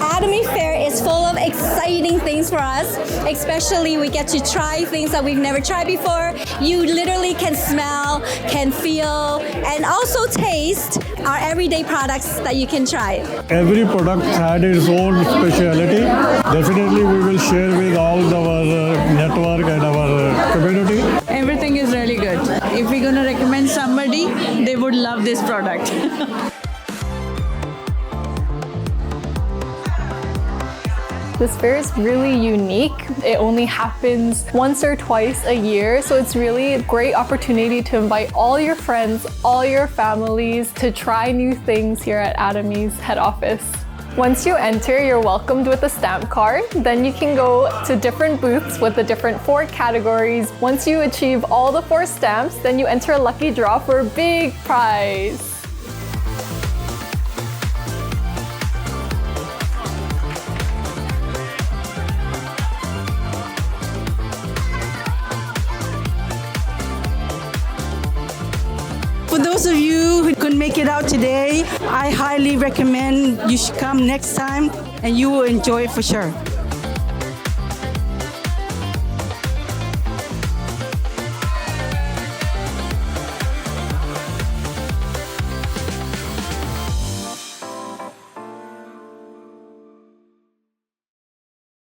Atomy Fair is full of exciting things for us, especially we get to try things that we've never tried before. You literally can smell, can feel, and also taste our everyday products that you can try. Every product had its own speciality. Definitely we will share with all our network and our community. Everything is really good. If we're going to recommend somebody, they would love this product. This fair is really unique. It only happens once or twice a year, so it's really a great opportunity to invite all your friends, all your families to try new things here at Atomy's head office. Once you enter, you're welcomed with a stamp card. Then you can go to different booths with the different 4 categories. Once you achieve all the 4 stamps, then you enter a lucky draw for a big prize. For those of you who couldn't make it out today, I highly recommend you should come next time and you will enjoy it for sure.